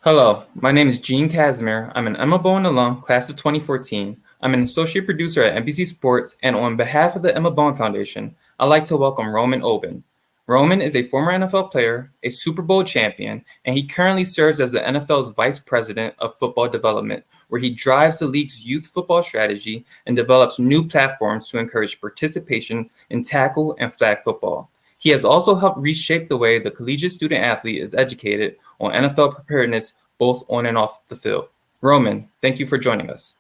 Hello, my name is Jean Casimir. I'm an Emma Bowen alum, class of 2014. I'm an associate producer at NBC Sports, and on behalf of the Emma Bowen Foundation, I'd like to welcome Roman Oben. Roman is a former NFL player, a Super Bowl champion, and he currently serves as the NFL's Vice President of Football Development, where he drives the league's youth football strategy and develops new platforms to encourage participation in tackle and flag football. He has also helped reshape the way the collegiate student athlete is educated on NFL preparedness both on and off the field. Roman, thank you for joining us.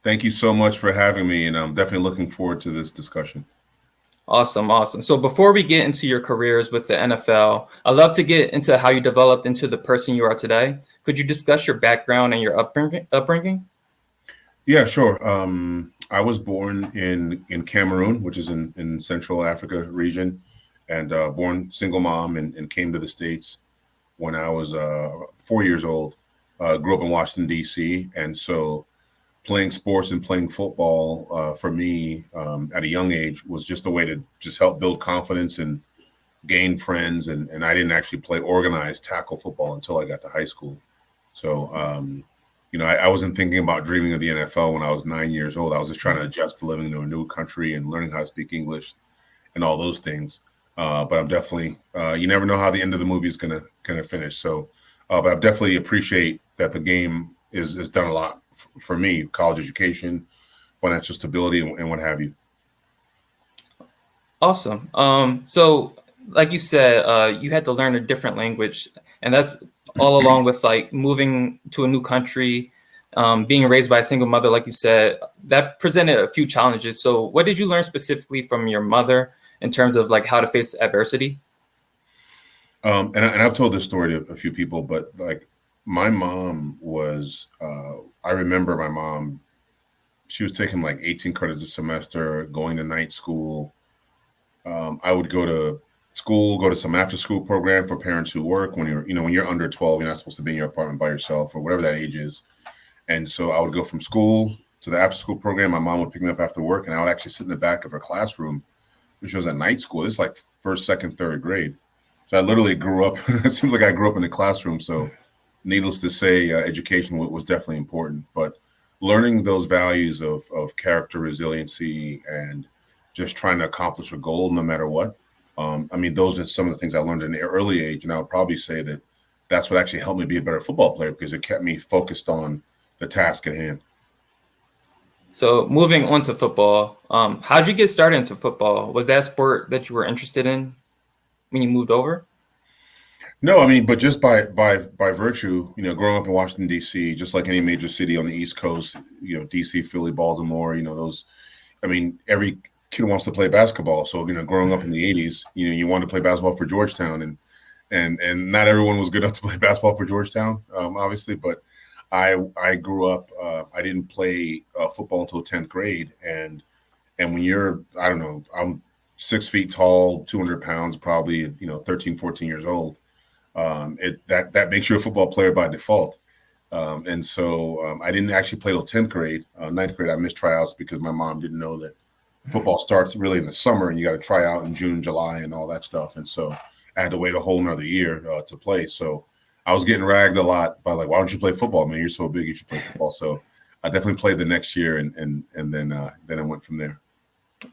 Thank you so much for having me, and I'm definitely looking forward to this discussion. Awesome. So before we get into your careers with the NFL, I'd love to get into how you developed into the person you are today. Could you discuss your background and your upbringing? Yeah, sure. I was born in Cameroon, which is in Central Africa region, and born single mom and came to the States when I was 4 years old. Grew up in Washington, D.C., and so playing sports and playing football for me at a young age was just a way to just help build confidence and gain friends. And I didn't actually play organized tackle football until I got to high school. So, I wasn't thinking about dreaming of the NFL when I was 9 years old. I was just trying to adjust to living in a new country and learning how to speak English and all those things. But I'm definitely, you never know how the end of the movie is gonna finish. So, but I definitely appreciate that the game is done a lot for me, college education, financial stability, and what have you. Awesome. So like you said, you had to learn a different language, and that's all along with like moving to a new country, being raised by a single mother, like you said, that presented a few challenges. So what did you learn specifically from your mother in terms of like how to face adversity? And I've told this story to a few people, but like my mom was, I remember my mom, she was taking like 18 credits a semester, going to night school. I would go to school, go to some after school program for parents who work. When you're under 12, you're not supposed to be in your apartment by yourself or whatever that age is. And so I would go from school to the after school program. My mom would pick me up after work, and I would actually sit in the back of her classroom, which was at night school. This is like first, second, third grade. So I literally grew up. It seems like I grew up in the classroom. So needless to say, education was definitely important. But learning those values of character, resiliency, and just trying to accomplish a goal no matter what. Those are some of the things I learned in the early age. And I would probably say that that's what actually helped me be a better football player, because it kept me focused on the task at hand. So moving on to football, how'd you get started into football? Was that a sport that you were interested in when you moved over? No, but just by virtue, growing up in Washington D.C., just like any major city on the East Coast, D.C., Philly, Baltimore, those. Every kid wants to play basketball. So growing up in the '80s, you wanted to play basketball for Georgetown, and not everyone was good enough to play basketball for Georgetown, obviously. But I grew up. I didn't play football until 10th grade, and when you're, I don't know, I'm 6 feet tall, 200 pounds, probably 13, 14 years old. That makes you a football player by default. And so I didn't actually play till 10th grade. Ninth grade, I missed tryouts because my mom didn't know that football starts really in the summer and you got to try out in June, July, and all that stuff. And so I had to wait a whole nother year to play. So I was getting ragged a lot by like, why don't you play football, man? You're so big, you should play football. So I definitely played the next year, and then I went from there.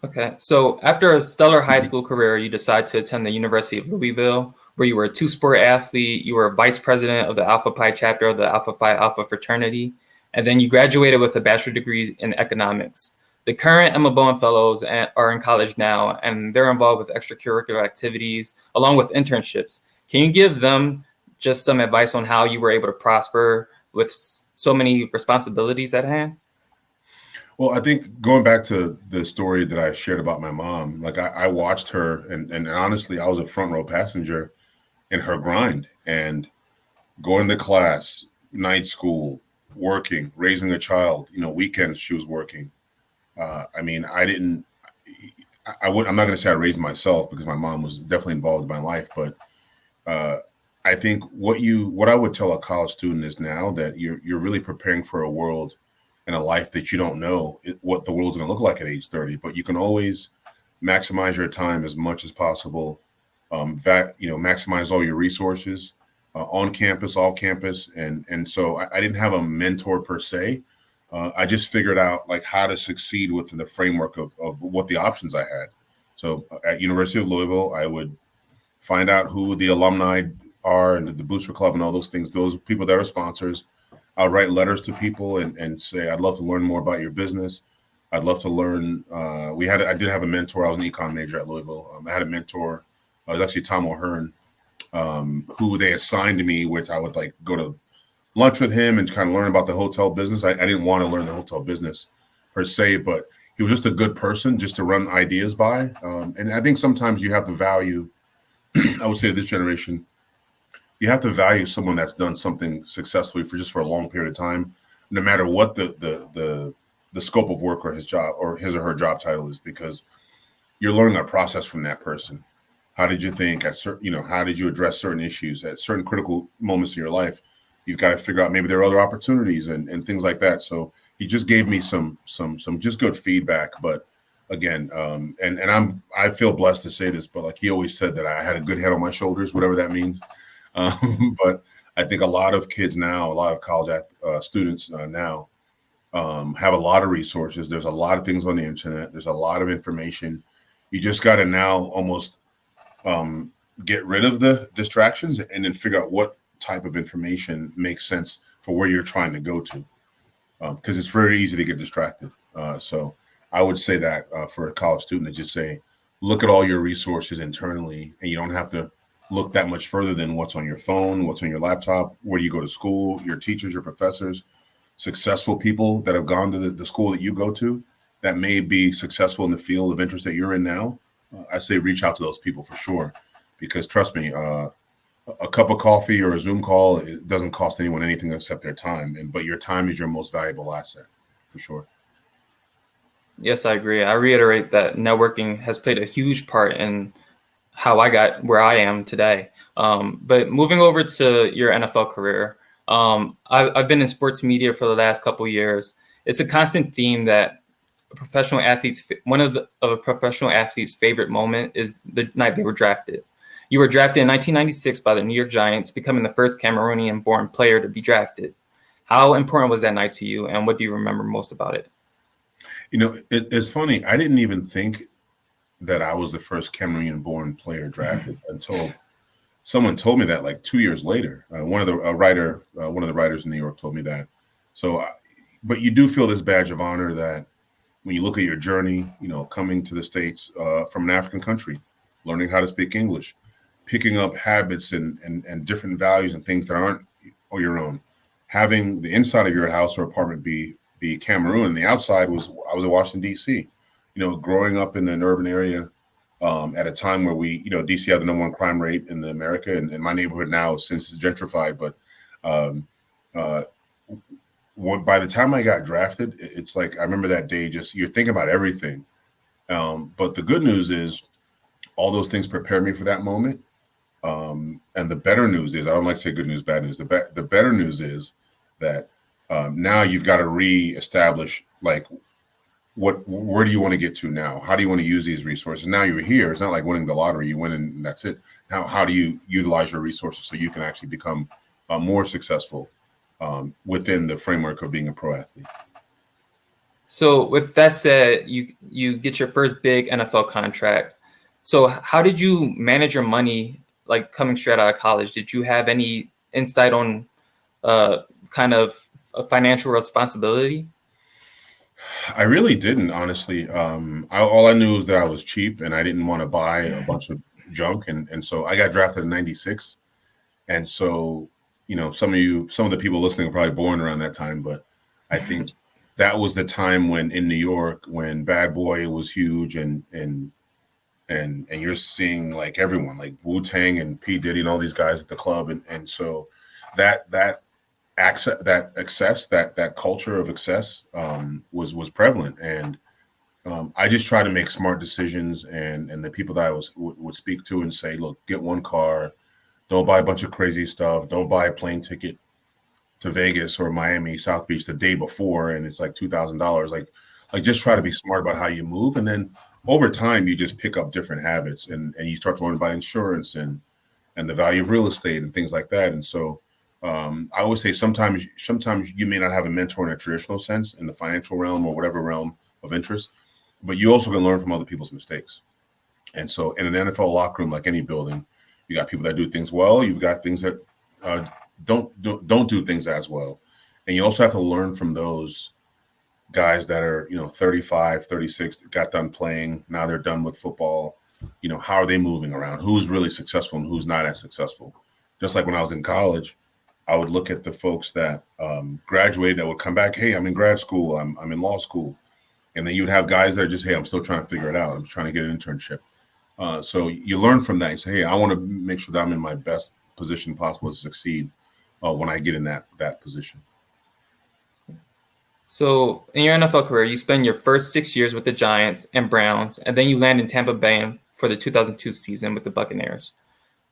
Okay, so after a stellar high school career, you decide to attend the University of Louisville, where you were a two-sport athlete. You were vice president of the Alpha Pi chapter of the Alpha Phi Alpha fraternity, and then you graduated with a bachelor's degree in economics. The current Emma Bowen Fellows are in college now, and they're involved with extracurricular activities along with internships. Can you give them just some advice on how you were able to prosper with so many responsibilities at hand? Well, I think going back to the story that I shared about my mom, like I watched her, and honestly, I was a front row passenger in her grind and going to class, night school, working, raising a child. Weekends she was working. I didn't. I'm not going to say I raised myself because my mom was definitely involved in my life, but I think what I would tell a college student is now that you're really preparing for a world and a life that you don't know what the world's going to look like at age 30, but you can always maximize your time as much as possible. Maximize all your resources, on campus, off campus, and so I didn't have a mentor per se. I just figured out like how to succeed within the framework of what the options I had. So at University of Louisville, I would find out who the alumni are and the Booster Club and all those things. Those people that are sponsors. I'll write letters to people and say, I'd love to learn more about your business. I'd love to learn. I did have a mentor. I was an econ major at Louisville. I had a mentor. It was actually Tom O'Hearn, who they assigned to me, which I would like go to lunch with him and kind of learn about the hotel business. I didn't want to learn the hotel business per se, but he was just a good person just to run ideas by. And I think sometimes you have to value, I would say this generation, you have to value someone that's done something successfully for a long period of time, no matter what the scope of work or his job or his or her job title is, because you're learning a process from that person. How did you think at certain, how did you address certain issues at certain critical moments in your life? You've got to figure out maybe there are other opportunities and things like that. So he just gave me some just good feedback. But again, I feel blessed to say this, but like he always said that I had a good head on my shoulders, whatever that means. But I think a lot of kids now, a lot of college students now have a lot of resources. There's a lot of things on the internet. There's a lot of information. You just got to now almost get rid of the distractions and then figure out what type of information makes sense for where you're trying to go to. Because it's very easy to get distracted. So I would say that for a college student to just say, look at all your resources internally, and you don't have to look that much further than what's on your phone, what's on your laptop, where you go to school, your teachers, your professors, successful people that have gone to the school that you go to that may be successful in the field of interest that you're in now. I say reach out to those people for sure, because trust me, a cup of coffee or a Zoom call, it doesn't cost anyone anything except their time. But your time is your most valuable asset for sure. Yes, I agree. I reiterate that networking has played a huge part in how I got where I am today. But moving over to your NFL career, I've been in sports media for the last couple of years. It's a constant theme that one of a professional athlete's favorite moment is the night they were drafted. You were drafted in 1996 by the New York Giants, becoming the first Cameroonian-born player to be drafted. How important was that night to you, and what do you remember most about it? It's funny. I didn't even think that I was the first Cameroonian-born player drafted until someone told me that like 2 years later. One of the writers in New York told me that. So, but you do feel this badge of honor that when you look at your journey, coming to the States from an African country, learning how to speak English, picking up habits and different values and things that aren't your own, having the inside of your house or apartment be Cameroon, and the outside I was in Washington, D.C., growing up in an urban area at a time where D.C. had the #1 crime rate in America, and my neighborhood now since it's gentrified. But by the time I got drafted, it's like I remember that day. Just you're thinking about everything. But the good news is, all those things prepared me for that moment. And the better news is, I don't like to say good news, bad news. The better news is that now you've got to reestablish like where do you want to get to now? How do you want to use these resources? Now you're here. It's not like winning the lottery. You win and that's it. Now, how do you utilize your resources so you can actually become more successful within the framework of being a pro athlete? So with that said, you get your first big NFL contract. So how did you manage your money, like coming straight out of college? Did you have any insight on kind of a financial responsibility? I really didn't, honestly. All I knew was that I was cheap and I didn't want to buy a bunch of junk. And so I got drafted in 96. And so, some of the people listening are probably born around that time, but I think that was the time when in New York, when Bad Boy was huge and you're seeing like everyone like Wu-Tang and P. Diddy and all these guys at the club. And so that culture of excess was prevalent. And I just try to make smart decisions and the people that I would speak to and say, look, get one car, don't buy a bunch of crazy stuff. Don't buy a plane ticket to Vegas or Miami, South Beach the day before. And it's like $2,000. Like just try to be smart about how you move. And then over time, you just pick up different habits and you start to learn about insurance and and the value of real estate and things like that. And so I always say sometimes you may not have a mentor in a traditional sense in the financial realm or whatever realm of interest, but you also can learn from other people's mistakes. And so in an NFL locker room, like any building, you got people that do things well. You've got things that don't do things as well. And you also have to learn from those guys that are, 35, 36, got done playing. Now they're done with football. How are they moving around? Who's really successful and who's not as successful? Just like when I was in college, I would look at the folks that graduated that would come back. Hey, I'm in grad school. I'm in law school. And then you'd have guys that are just, hey, I'm still trying to figure it out. I'm trying to get an internship. So you learn from that. You say, hey, I want to make sure that I'm in my best position possible to succeed when I get in that position. So in your NFL career, you spend your first 6 years with the Giants and Browns, and then you land in Tampa Bay for the 2002 season with the Buccaneers,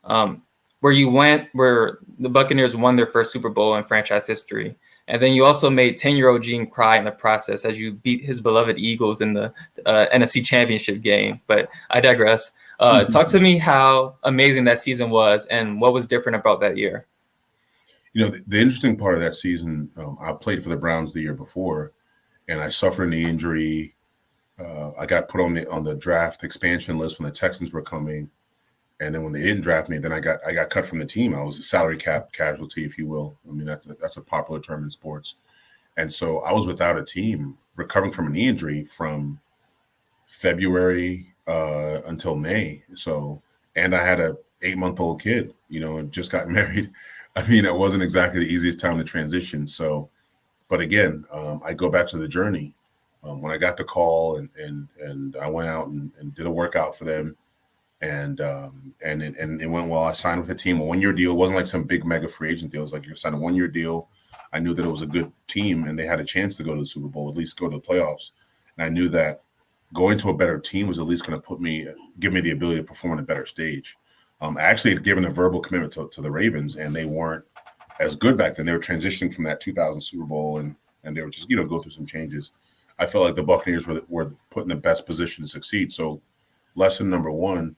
where the Buccaneers won their first Super Bowl in franchise history. And then you also made 10-year-old Gene cry in the process as you beat his beloved Eagles in the NFC Championship game. But I digress. Talk to me how amazing that season was and what was different about that year. The interesting part of that season, I played for the Browns the year before, and I suffered a knee injury. I got put on the draft expansion list when the Texans were coming, and then when they didn't draft me, then I got cut from the team. I was a salary cap casualty, if you will. I mean, that's a popular term in sports. And so I was without a team, recovering from a knee injury from February until May. So, and I had a 8-month-old kid, and just got married. I mean, it wasn't exactly the easiest time to transition. So, but again, I go back to the journey. When I got the call and I went out and did a workout for them, and it went well. I signed with the team, a 1-year deal. It wasn't like some big mega free agent deal. It was like you signed a 1-year deal. I knew that it was a good team and they had a chance to go to the Super Bowl, at least go to the playoffs. And I knew that going to a better team was at least going to give me the ability to perform on a better stage. I actually had given a verbal commitment to the Ravens, and they weren't as good back then. They were transitioning from that 2000 Super Bowl, and they were just, go through some changes. I felt like the Buccaneers were put in the best position to succeed. So lesson number one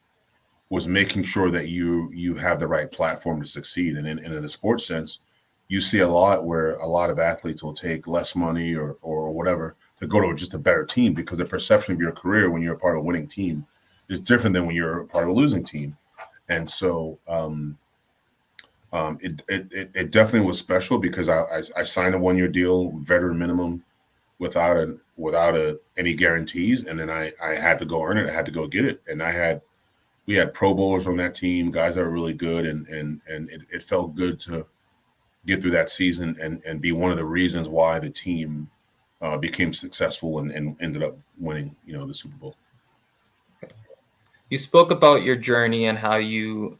was making sure that you have the right platform to succeed. And in a sports sense, you see a lot where a lot of athletes will take less money or whatever to go to just a better team, because the perception of your career when you're a part of a winning team is different than when you're a part of a losing team. And so it definitely was special because I signed a 1-year deal, veteran minimum, without any guarantees, and then I had to go earn it. I had to go get it, and we had Pro Bowlers on that team, guys that were really good, and it felt good to get through that season and be one of the reasons why the team became successful and ended up winning, the Super Bowl. You spoke about your journey and how you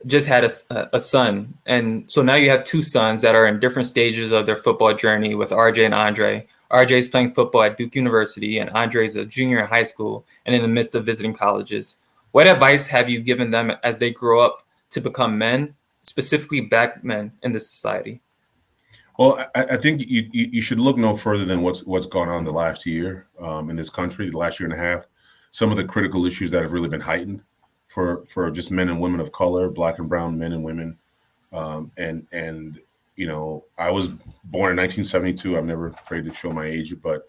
just had a son. And so now you have 2 sons that are in different stages of their football journey with RJ and Andre. RJ is playing football at Duke University, and Andre is a junior in high school and in the midst of visiting colleges. What advice have you given them as they grow up to become men, specifically Black men in this society? Well, I think you should look no further than what's gone on the last year in this country, the last year and a half. Some of the critical issues that have really been heightened for just men and women of color, Black and brown men and women. I was born in 1972. I'm never afraid to show my age, but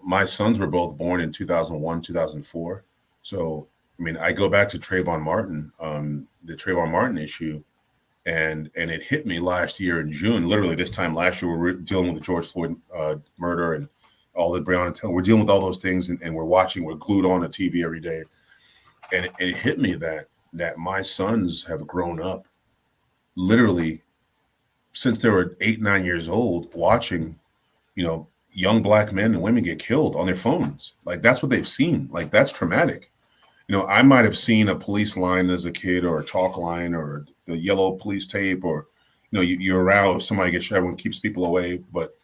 my sons were both born in 2001, 2004. So, I mean, I go back to Trayvon Martin, the Trayvon Martin issue, and it hit me last year in June. Literally this time last year, we were dealing with the George Floyd murder and all the Breonna Taylor. We're dealing with all those things, and we're glued on the TV every day. And it hit me that my sons have grown up literally since they were 8, 9 years old, watching, young Black men and women get killed on their phones. Like, that's what they've seen. Like, that's traumatic. I might have seen a police line as a kid, or a chalk line, or the yellow police tape, or, you're around if somebody gets shot, everyone keeps people away. But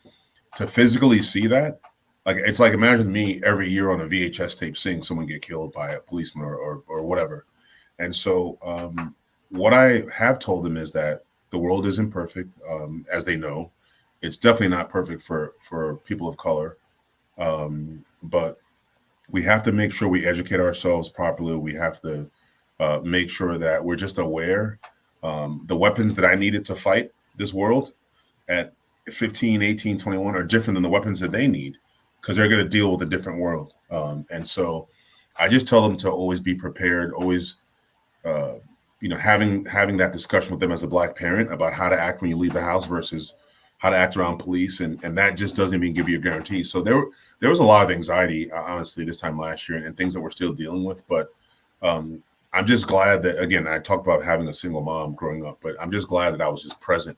to physically see that, like, it's like, imagine me every year on a VHS tape seeing someone get killed by a policeman or whatever. And so what I have told them is that the world isn't perfect, as they know. It's definitely not perfect for people of color. But we have to make sure we educate ourselves properly. We have to make sure that we're just aware The weapons that I needed to fight this world at 15, 18, 21 are different than the weapons that they need, because they're going to deal with a different world. And so I just tell them to always be prepared, always, having that discussion with them as a Black parent about how to act when you leave the house versus how to act around police. And that just doesn't even give you a guarantee. So there was a lot of anxiety, honestly, this time last year, and things that we're still dealing with. But I'm just glad that, again, I talked about having a single mom growing up, but I'm just glad that I was just present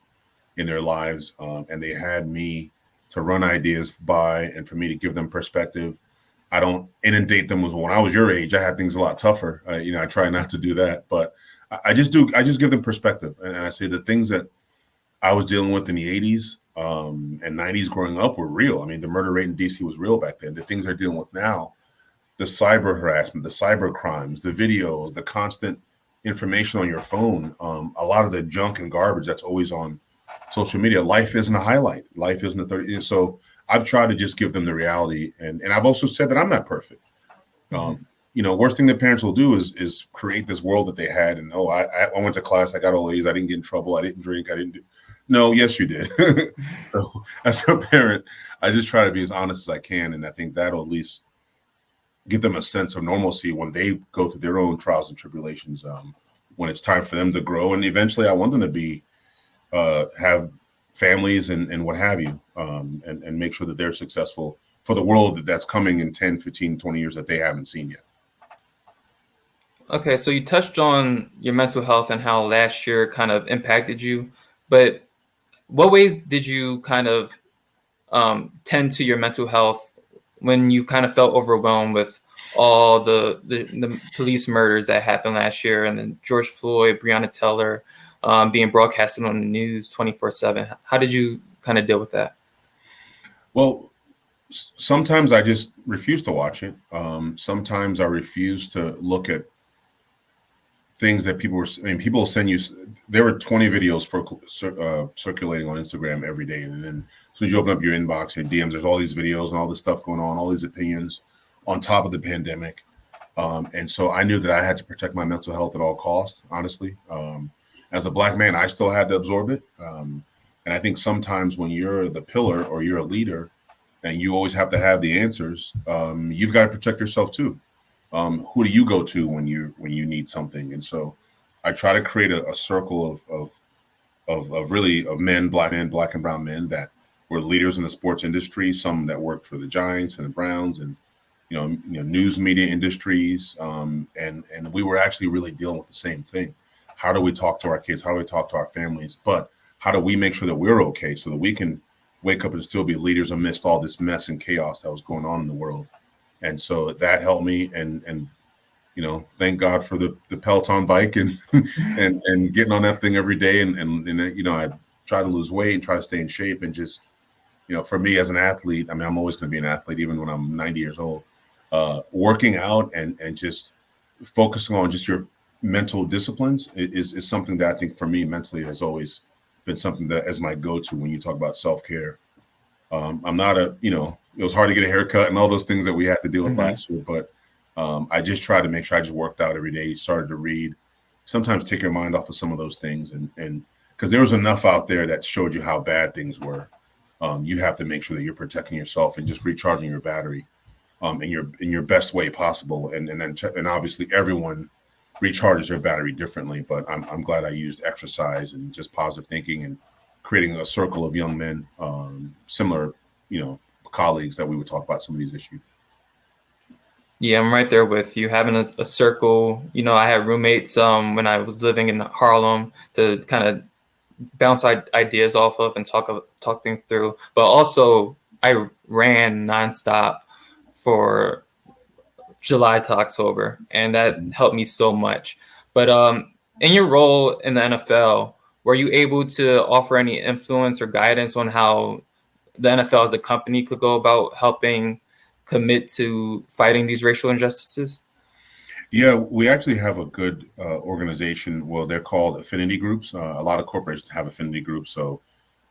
in their lives, and they had me to run ideas by and for me to give them perspective. I don't inundate them. When I was your age, I had things a lot tougher. I try not to do that, but I just give them perspective. And I say the things that I was dealing with in the 80s and 90s growing up were real. I mean, the murder rate in DC was real back then. The things they're dealing with now, the cyber harassment, the cyber crimes, the videos, the constant information on your phone, a lot of the junk and garbage that's always on social media. Life isn't a highlight. Life isn't a 30. So I've tried to just give them the reality. And I've also said that I'm not perfect. Worst thing that parents will do is create this world that they had. And, I went to class, I got all A's, I didn't get in trouble, I didn't drink, I didn't do. No, yes, you did. So as a parent, I just try to be as honest as I can. And I think that'll at least give them a sense of normalcy when they go through their own trials and tribulations, when it's time for them to grow. And eventually I want them to be, have families and what have you, and make sure that they're successful for the world that's coming in 10, 15, 20 years that they haven't seen yet. Okay, so you touched on your mental health and how last year kind of impacted you, but what ways did you kind of tend to your mental health when you kind of felt overwhelmed with all the police murders that happened last year, and then George Floyd, Breonna Taylor, being broadcasted on the news 24/7? How did you kind of deal with that? Well, sometimes I just refuse to watch it. Sometimes I refuse to look at things that people will send you. There were 20 videos circulating on Instagram every day. And then as soon as you open up your inbox, your DMs, there's all these videos and all this stuff going on, all these opinions on top of the pandemic. And so I knew that I had to protect my mental health at all costs, honestly. As a Black man, I still had to absorb it. And I think sometimes when you're the pillar or you're a leader and you always have to have the answers, you've got to protect yourself too. Who do you go to when you need something? And so I try to create a circle of men, Black and brown men that were leaders in the sports industry, some that worked for the Giants and the Browns and news media industries. And we were actually really dealing with the same thing. How do we talk to our kids? How do we talk to our families? But how do we make sure that we're okay so that we can wake up and still be leaders amidst all this mess and chaos that was going on in the world? And so that helped me, and thank God for the Peloton bike and and getting on that thing every day. And I try to lose weight and try to stay in shape. And just, for me as an athlete, I mean, I'm always going to be an athlete, even when I'm 90 years old. Working out and just focusing on just your mental disciplines is something that I think for me mentally has always been something that as my go-to when you talk about self-care. I'm not it was hard to get a haircut and all those things that we had to deal with last year, but I just tried to make sure I just worked out every day, started to read, sometimes take your mind off of some of those things. And because there was enough out there that showed you how bad things were. You have to make sure that you're protecting yourself and just recharging your battery in your best way possible. And obviously everyone recharges their battery differently, but I'm glad I used exercise and just positive thinking and creating a circle of young men, similar, colleagues that we would talk about some of these issues. Yeah, I'm right there with you. Having a circle, I had roommates when I was living in Harlem to kind of bounce ideas off of and talk things through. But also, I ran nonstop for July to October, and that helped me so much. But in your role in the NFL, were you able to offer any influence or guidance on how the NFL as a company could go about helping commit to fighting these racial injustices? Yeah, we actually have a good organization. Well, they're called affinity groups. A lot of corporations have affinity groups. So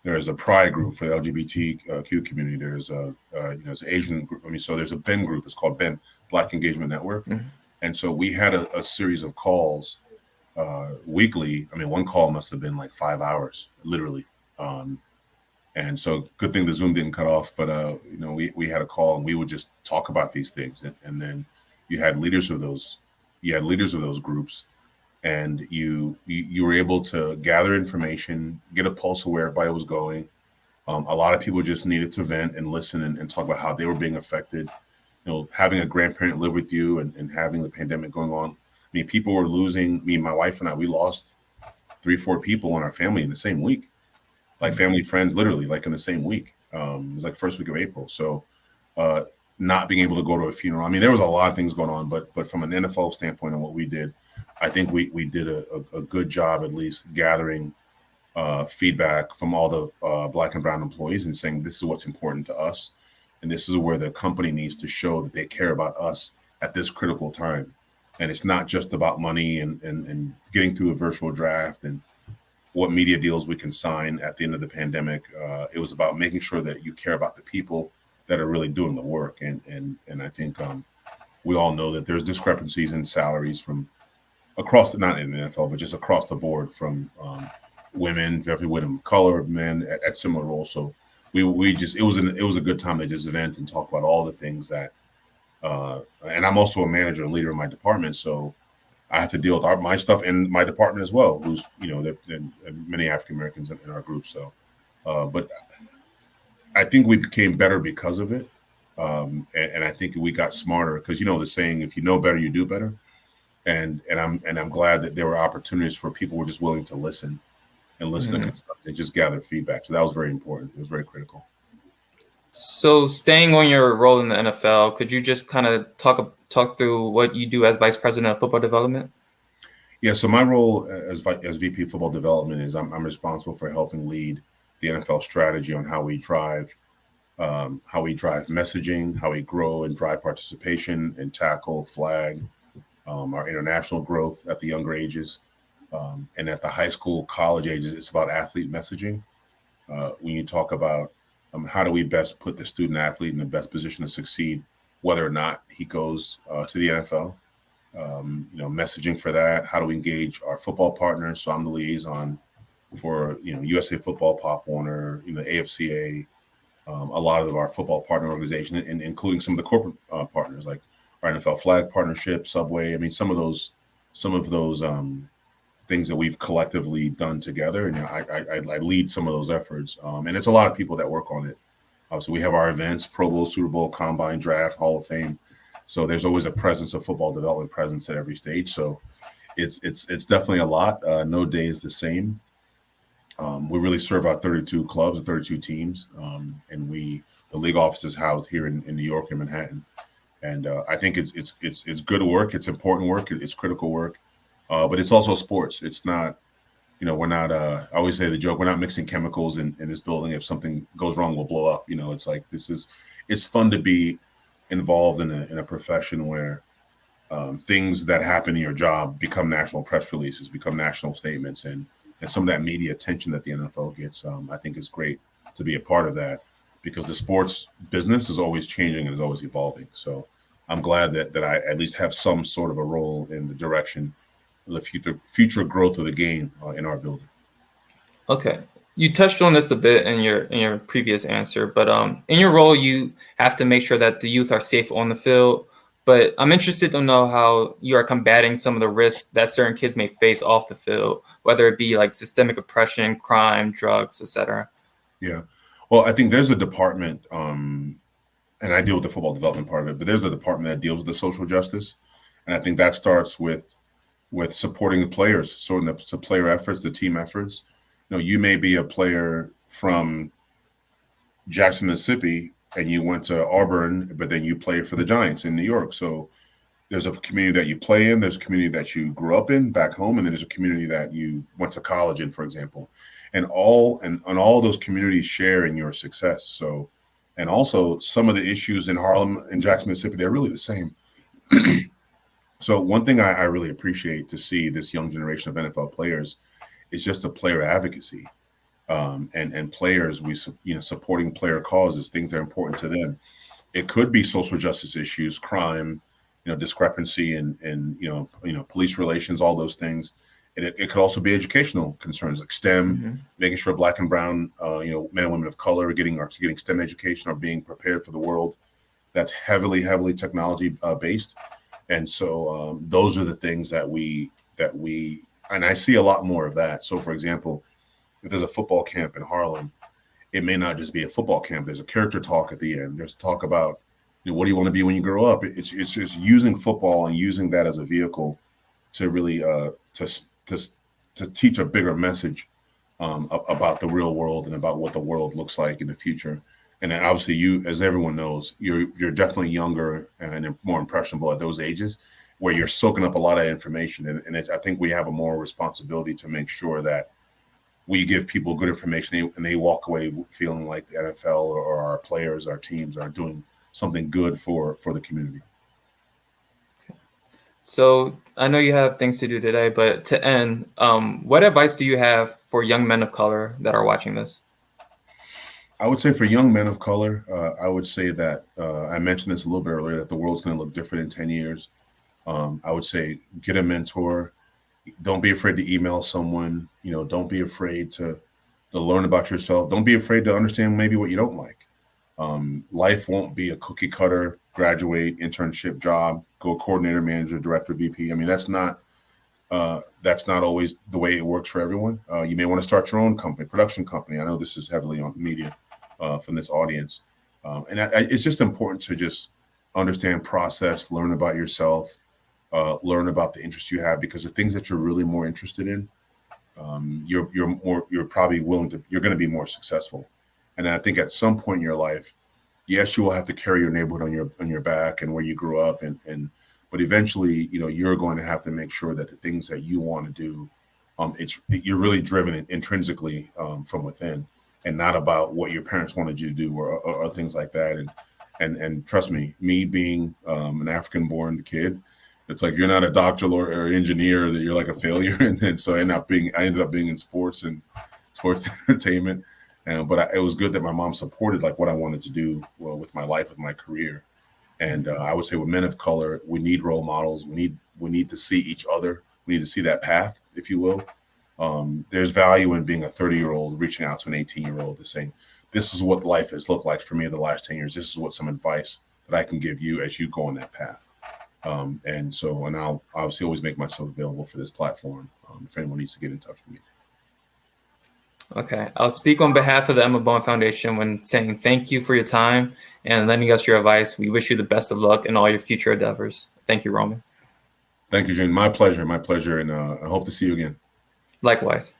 there's a pride group for the LGBTQ community. There's there's an Asian group. So there's a BEN group. It's called BEN, Black Engagement Network. Mm-hmm. And so we had a series of calls weekly. I mean, one call must have been like 5 hours, literally. Um, and so, good thing the Zoom didn't cut off. But we had a call and we would just talk about these things, and then you had leaders of those, groups, and you were able to gather information, get a pulse of where everybody was going. A lot of people just needed to vent and listen and talk about how they were being affected. Having a grandparent live with you and having the pandemic going on. I mean, people were losing. Me, my wife, and I, we lost 3, 4 people in our family in the same week, like family, friends, literally, like in the same week. It was like first week of April. So, uh, not being able to go to a funeral. I mean, there was a lot of things going on, but from an NFL standpoint and what we did, I think we did a good job at least gathering feedback from all the Black and Brown employees and saying this is what's important to us, and this is where the company needs to show that they care about us at this critical time. And it's not just about money and getting through a virtual draft and what media deals we can sign at the end of the pandemic. It was about making sure that you care about the people that are really doing the work. And I think we all know that there's discrepancies in salaries from across not in the NFL, but just across the board from women, every women of color, men at similar roles. So we just it was a good time to just vent and talk about all the things that. And I'm also a manager and leader in my department, so I have to deal with my stuff in my department as well. Who's there many African Americans in our group. So, but I think we became better because of it, and I think we got smarter because the saying, if you know better, you do better. And I'm glad that there were opportunities for people who were just willing to listen and listen to and just gather feedback. So that was very important. It was very critical. So, staying on your role in the NFL, could you just kind of talk through what you do as vice president of football development? Yeah. So my role as VP of football development is I'm responsible for helping lead the NFL strategy on how we drive messaging, how we grow and drive participation and tackle, flag, our international growth at the younger ages. And at the high school, college ages, it's about athlete messaging. When you talk about how do we best put the student athlete in the best position to succeed, whether or not he goes to the NFL, messaging for that. How do we engage our football partners? So I'm the liaison for USA Football, Pop Warner, AFCA, a lot of our football partner organizations, and including some of the corporate partners like our NFL Flag Partnership, Subway. I mean, some of those things that we've collectively done together, and I lead some of those efforts. And it's a lot of people that work on it. So we have our events: Pro Bowl, Super Bowl, Combine, Draft, Hall of Fame. So there's always a presence of football development presence at every stage. So it's definitely a lot. No day is the same. We really serve our 32 clubs and 32 teams, and the league office is housed here in New York and Manhattan. And I think it's good work. It's important work. It's critical work, but it's also sports. It's not, we're not. I always say the joke: we're not mixing chemicals in this building. If something goes wrong, we'll blow up. It's like it's fun to be involved in a profession where things that happen in your job become national press releases, become national statements, and some of that media attention that the NFL gets. I think is great to be a part of that because the sports business is always changing and is always evolving. So I'm glad that I at least have some sort of a role in the direction of the future growth of the game in our building. Okay. You touched on this a bit in your previous answer, but in your role, you have to make sure that the youth are safe on the field. But I'm interested to know how you are combating some of the risks that certain kids may face off the field, whether it be like systemic oppression, crime, drugs, etc. Yeah. Well, I think there's a department, and I deal with the football development part of it, but there's a department that deals with the social justice. And I think that starts with supporting the players, so in the player efforts, the team efforts. You may be a player from Jackson, Mississippi, and you went to Auburn, but then you played for the Giants in New York. So there's a community that you play in, there's a community that you grew up in back home, and then there's a community that you went to college in, for example. And all those communities share in your success. So, and also some of the issues in Harlem and Jackson, Mississippi, they're really the same. So one thing I really appreciate to see this young generation of NFL players is just the player advocacy, and players supporting player causes, things that are important to them. It could be social justice issues, crime, discrepancy, and police relations, all those things. And it could also be educational concerns like STEM, Mm-hmm. making sure Black and brown, men and women of color are getting STEM education, are being prepared for the world that's heavily technology based. And so those are the things that we and I see a lot more of that. So, for example, if there's a football camp in Harlem, it may not just be a football camp. There's a character talk at the end. There's talk about, what do you want to be when you grow up? It's just using football and using that as a vehicle to really to teach a bigger message about the real world and about what the world looks like in the future. And then obviously, you, as everyone knows, you're definitely younger and more impressionable at those ages, where you're soaking up a lot of information. And I think we have a moral responsibility to make sure that we give people good information and they walk away feeling like the NFL or our players, our teams are doing something good for the community. So I know you have things to do today, but to end, what advice do you have for young men of color that are watching this? I would say for young men of color, I would say that I mentioned this a little bit earlier, that the world's going to look different in 10 years. I would say get a mentor. Don't be afraid to email someone. Don't be afraid to learn about yourself. Don't be afraid to understand maybe what you don't like. Life won't be a cookie cutter, graduate, internship, job, go coordinator, manager, director, VP. I mean, that's not always the way it works for everyone. You may want to start your own company, production company. I know this is heavily on media from this audience. And it's just important to just understand process, learn about yourself, learn about the interests you have, because the things that you're really more interested in, you're probably you're going to be more successful. And I think at some point in your life, yes, you will have to carry your neighborhood on your back and where you grew up, but eventually, you're going to have to make sure that the things that you want to do, you're really driven intrinsically from within, and not about what your parents wanted you to do or things like that. And trust me being an African-born kid, it's like you're not a doctor or engineer that you're like a failure. And then so I ended up being in sports and sports entertainment. But it was good that my mom supported like what I wanted to do with my life, with my career. And I would say with men of color, we need role models. We need to see each other. We need to see that path, if you will. There's value in being a 30-year-old reaching out to an 18-year-old and saying, this is what life has looked like for me the last 10 years. This is what some advice that I can give you as you go on that path. And I'll obviously always make myself available for this platform if anyone needs to get in touch with me. Okay, I'll speak on behalf of the Emma Bowen Foundation when saying thank you for your time and lending us your advice. We wish you the best of luck in all your future endeavors. Thank you, Roman. Thank you, Jean. My pleasure. And I hope to see you again. Likewise.